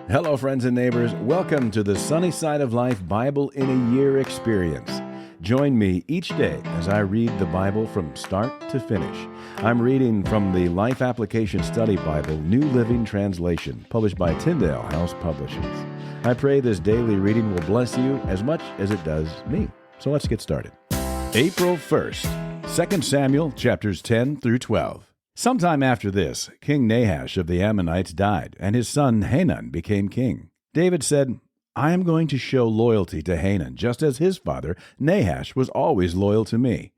Hello, friends and neighbors. Welcome to the Sunny Side of Life Bible in a Year experience. Join me each day as I read the Bible from start to finish. I'm reading from the Life Application Study Bible, New Living Translation, published by Tyndale House Publishers. I pray this daily reading will bless you as much as it does me. So let's get started. April 1st, 2 Samuel chapters 10 through 12. Sometime after this, King Nahash of the Ammonites died, and his son Hanun became king. David said, I am going to show loyalty to Hanun, just as his father Nahash was always loyal to me.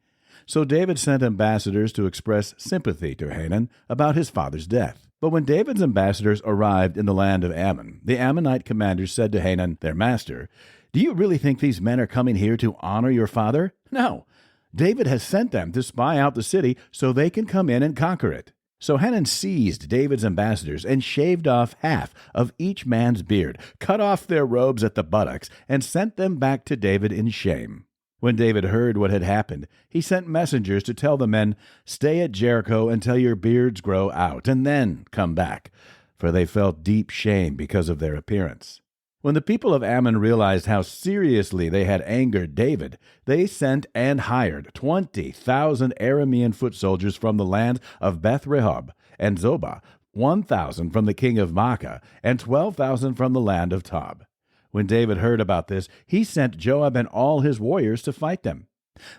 So David sent ambassadors to express sympathy to Hanun about his father's death. But when David's ambassadors arrived in the land of Ammon, the Ammonite commanders said to Hanun, their master, Do you really think these men are coming here to honor your father? No. David has sent them to spy out the city so they can come in and conquer it. So Hanun seized David's ambassadors and shaved off half of each man's beard, cut off their robes at the buttocks, and sent them back to David in shame. When David heard what had happened, he sent messengers to tell the men, Stay at Jericho until your beards grow out, and then come back, for they felt deep shame because of their appearance. When the people of Ammon realized how seriously they had angered David, they sent and hired 20,000 Aramean foot soldiers from the land of Beth-rehob and Zobah, 1,000 from the king of Maacah, and 12,000 from the land of Tob. When David heard about this, he sent Joab and all his warriors to fight them.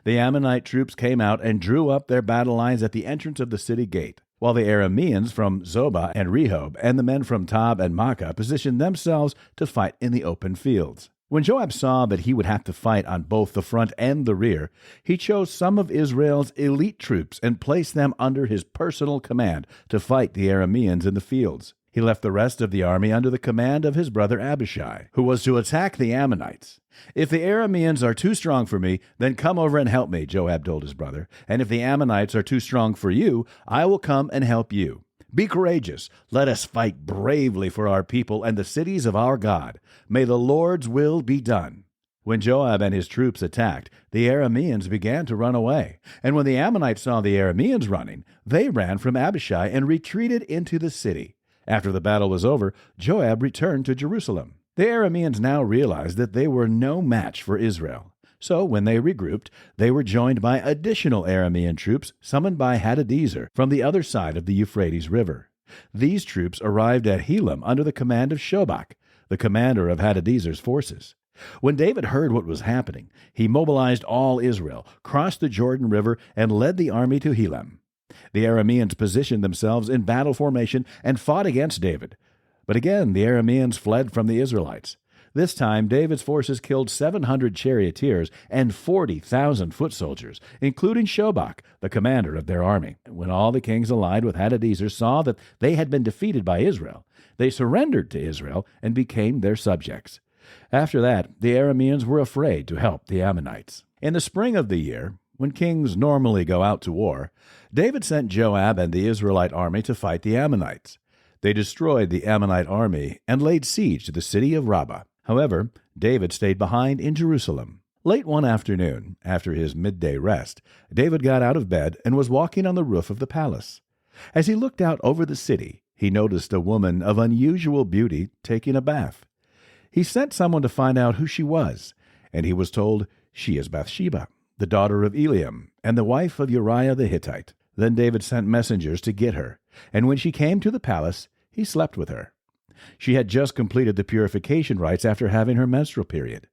The Ammonite troops came out and drew up their battle lines at the entrance of the city gate, while the Arameans from Zobah and Rehob and the men from Tob and Maacah positioned themselves to fight in the open fields. When Joab saw that he would have to fight on both the front and the rear, he chose some of Israel's elite troops and placed them under his personal command to fight the Arameans in the fields. He left the rest of the army under the command of his brother Abishai, who was to attack the Ammonites. If the Arameans are too strong for me, then come over and help me, Joab told his brother. And if the Ammonites are too strong for you, I will come and help you. Be courageous. Let us fight bravely for our people and the cities of our God. May the Lord's will be done. When Joab and his troops attacked, the Arameans began to run away. And when the Ammonites saw the Arameans running, they ran from Abishai and retreated into the city. After the battle was over, Joab returned to Jerusalem. The Arameans now realized that they were no match for Israel. So when they regrouped, they were joined by additional Aramean troops summoned by Hadadezer from the other side of the Euphrates River. These troops arrived at Helam under the command of Shobach, the commander of Hadadezer's forces. When David heard what was happening, he mobilized all Israel, crossed the Jordan River, and led the army to Helam. The Arameans positioned themselves in battle formation and fought against David. But again, the Arameans fled from the Israelites. This time, David's forces killed 700 charioteers and 40,000 foot soldiers, including Shobach, the commander of their army. When all the kings allied with Hadadezer saw that they had been defeated by Israel, they surrendered to Israel and became their subjects. After that, the Arameans were afraid to help the Ammonites. In the spring of the year, when kings normally go out to war, David sent Joab and the Israelite army to fight the Ammonites. They destroyed the Ammonite army and laid siege to the city of Rabbah. However, David stayed behind in Jerusalem. Late one afternoon, after his midday rest, David got out of bed and was walking on the roof of the palace. As he looked out over the city, he noticed a woman of unusual beauty taking a bath. He sent someone to find out who she was, and he was told, She is Bathsheba, the daughter of Eliam, and the wife of Uriah the Hittite. Then David sent messengers to get her, and when she came to the palace, he slept with her. She had just completed the purification rites after having her menstrual period.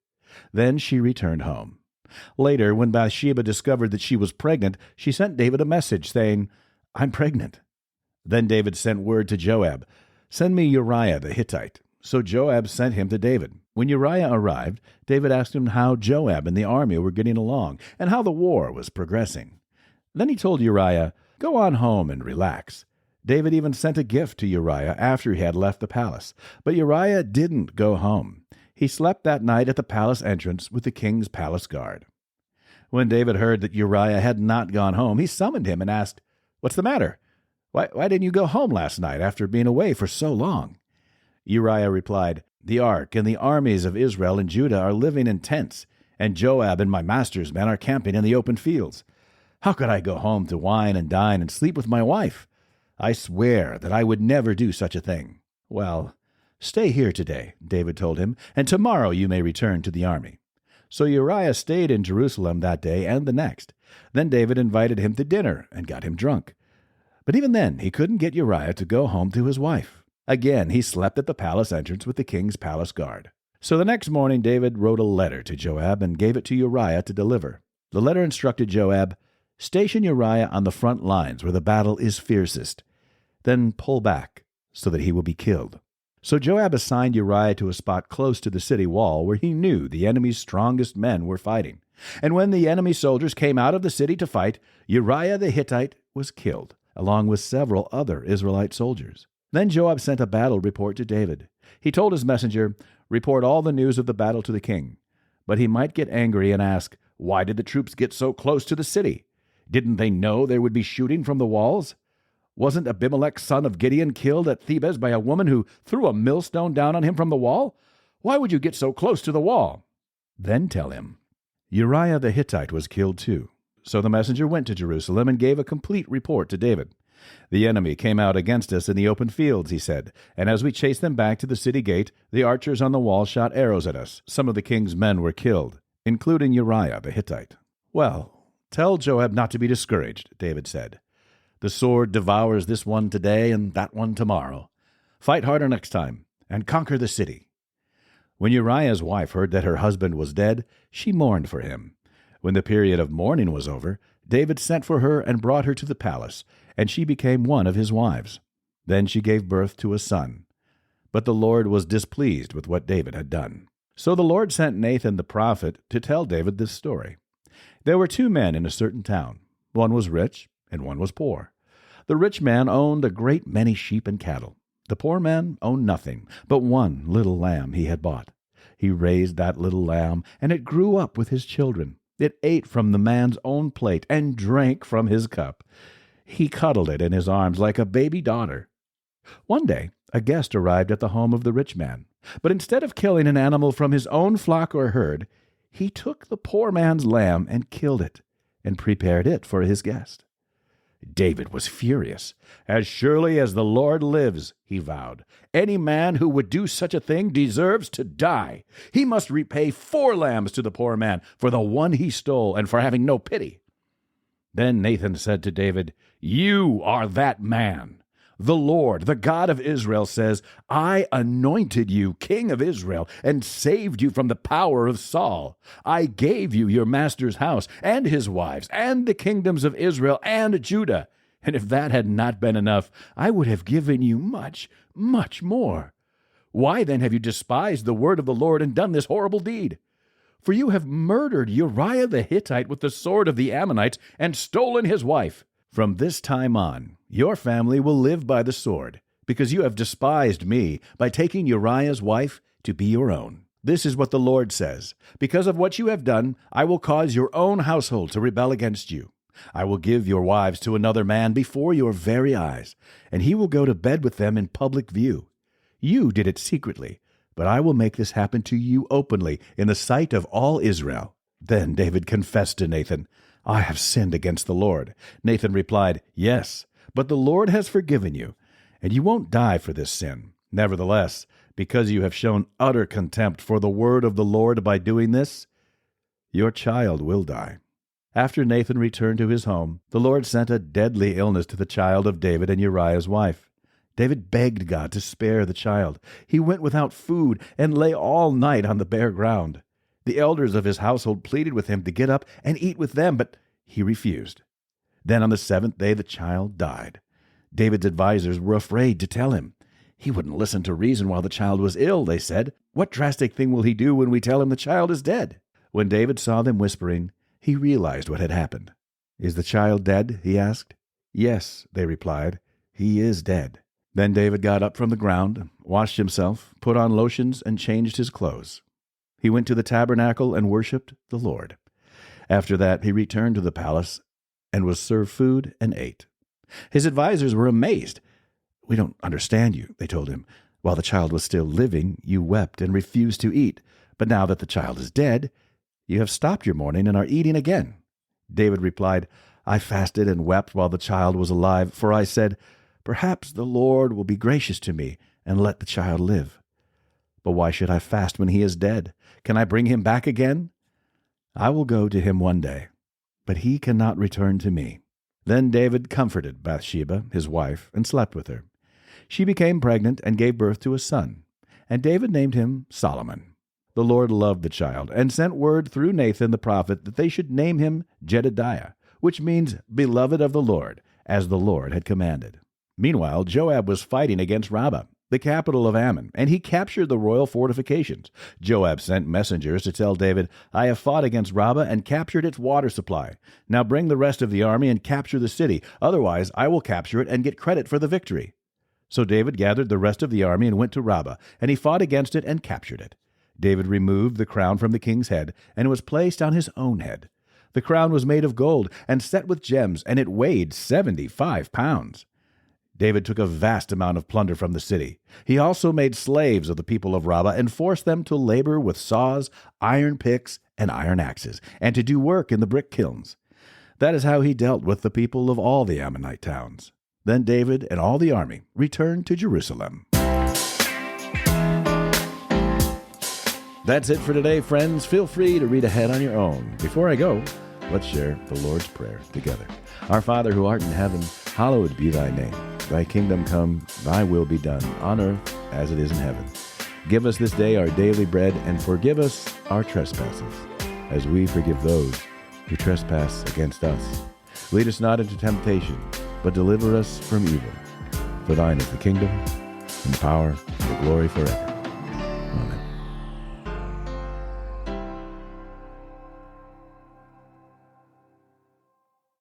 Then she returned home. Later, when Bathsheba discovered that she was pregnant, she sent David a message saying, I'm pregnant. Then David sent word to Joab, Send me Uriah the Hittite. So Joab sent him to David. When Uriah arrived, David asked him how Joab and the army were getting along and how the war was progressing. Then he told Uriah, Go on home and relax. David even sent a gift to Uriah after he had left the palace. But Uriah didn't go home. He slept that night at the palace entrance with the king's palace guard. When David heard that Uriah had not gone home, he summoned him and asked, What's the matter? Why didn't you go home last night after being away for so long? Uriah replied, The ark and the armies of Israel and Judah are living in tents, and Joab and my master's men are camping in the open fields. How could I go home to wine and dine and sleep with my wife? I swear that I would never do such a thing. Well, "Stay here today," David told him, "and tomorrow you may return to the army." So Uriah stayed in Jerusalem that day and the next. Then David invited him to dinner and got him drunk. But even then he couldn't get Uriah to go home to his wife. Again he slept at the palace entrance with the king's palace guard. So the next morning David wrote a letter to Joab and gave it to Uriah to deliver. The letter instructed Joab, "Station Uriah on the front lines where the battle is fiercest. Then pull back so that he will be killed." So Joab assigned Uriah to a spot close to the city wall where he knew the enemy's strongest men were fighting. And when the enemy soldiers came out of the city to fight, Uriah the Hittite was killed, along with several other Israelite soldiers. Then Joab sent a battle report to David. He told his messenger, "Report all the news of the battle to the king." But he might get angry and ask, "Why did the troops get so close to the city? Didn't they know there would be shooting from the walls? Wasn't Abimelech son of Gideon killed at Thebez by a woman who threw a millstone down on him from the wall? Why would you get so close to the wall?" Then tell him, "Uriah the Hittite was killed too." So the messenger went to Jerusalem and gave a complete report to David. "The enemy came out against us in the open fields," he said, "and as we chased them back to the city gate, the archers on the wall shot arrows at us. Some of the king's men were killed, including Uriah the Hittite." "Well, tell Joab not to be discouraged," David said. "The sword devours this one today and that one tomorrow. Fight harder next time and conquer the city." When Uriah's wife heard that her husband was dead, she mourned for him. When the period of mourning was over, David sent for her and brought her to the palace, and she became one of his wives. Then she gave birth to a son. But the Lord was displeased with what David had done. So the Lord sent Nathan the prophet to tell David this story. There were 2 men in a certain town. One was rich, and one was poor. The rich man owned a great many sheep and cattle. The poor man owned nothing but one little lamb he had bought. He raised that little lamb, and it grew up with his children. It ate from the man's own plate and drank from his cup. He cuddled it in his arms like a baby daughter. One day, a guest arrived at the home of the rich man. But instead of killing an animal from his own flock or herd, he took the poor man's lamb and killed it, and prepared it for his guest. David was furious. "As surely as the Lord lives," he vowed, "any man who would do such a thing deserves to die. He must repay 4 lambs to the poor man for the one he stole and for having no pity." Then Nathan said to David, "You are that man. The Lord, the God of Israel, says, 'I anointed you king of Israel and saved you from the power of Saul. I gave you your master's house and his wives and the kingdoms of Israel and Judah. And if that had not been enough, I would have given you much, much more. Why then have you despised the word of the Lord and done this horrible deed? For you have murdered Uriah the Hittite with the sword of the Ammonites and stolen his wife. From this time on, your family will live by the sword, because you have despised me by taking Uriah's wife to be your own. This is what the Lord says. Because of what you have done, I will cause your own household to rebel against you. I will give your wives to another man before your very eyes, and he will go to bed with them in public view. You did it secretly, but I will make this happen to you openly in the sight of all Israel." Then David confessed to Nathan, "I have sinned against the Lord." Nathan replied, "Yes, but the Lord has forgiven you, and you won't die for this sin. Nevertheless, because you have shown utter contempt for the word of the Lord by doing this, your child will die." After Nathan returned to his home, the Lord sent a deadly illness to the child of David and Uriah's wife. David begged God to spare the child. He went without food and lay all night on the bare ground. The elders of his household pleaded with him to get up and eat with them, but he refused. Then on the 7th day the child died. David's advisers were afraid to tell him. He wouldn't listen to reason while the child was ill, they said. What drastic thing will he do when we tell him the child is dead? When David saw them whispering, he realized what had happened. "Is the child dead?" he asked. "Yes," they replied. "He is dead." Then David got up from the ground, washed himself, put on lotions, and changed his clothes. He went to the tabernacle and worshipped the Lord. After that, he returned to the palace and was served food and ate. His advisers were amazed. "We don't understand you," they told him. "While the child was still living, you wept and refused to eat. But now that the child is dead, you have stopped your mourning and are eating again." David replied, "I fasted and wept while the child was alive, for I said, 'Perhaps the Lord will be gracious to me and let the child live.' But why should I fast when he is dead? Can I bring him back again? I will go to him one day, but he cannot return to me." Then David comforted Bathsheba, his wife, and slept with her. She became pregnant and gave birth to a son, and David named him Solomon. The Lord loved the child and sent word through Nathan the prophet that they should name him Jedediah, which means beloved of the Lord, as the Lord had commanded. Meanwhile, Joab was fighting against Rabbah, the capital of Ammon, and he captured the royal fortifications. Joab sent messengers to tell David, "I have fought against Rabbah and captured its water supply. Now bring the rest of the army and capture the city. Otherwise, I will capture it and get credit for the victory." So David gathered the rest of the army and went to Rabbah, and he fought against it and captured it. David removed the crown from the king's head, and it was placed on his own head. The crown was made of gold and set with gems, and it weighed 75 pounds. David took a vast amount of plunder from the city. He also made slaves of the people of Rabbah and forced them to labor with saws, iron picks, and iron axes, and to do work in the brick kilns. That is how he dealt with the people of all the Ammonite towns. Then David and all the army returned to Jerusalem. That's it for today, friends. Feel free to read ahead on your own. Before I go, let's share the Lord's Prayer together. Our Father who art in heaven, hallowed be thy name. Thy kingdom come, thy will be done, on earth as it is in heaven. Give us this day our daily bread, and forgive us our trespasses, as we forgive those who trespass against us. Lead us not into temptation, but deliver us from evil. For thine is the kingdom, and the power, and the glory forever.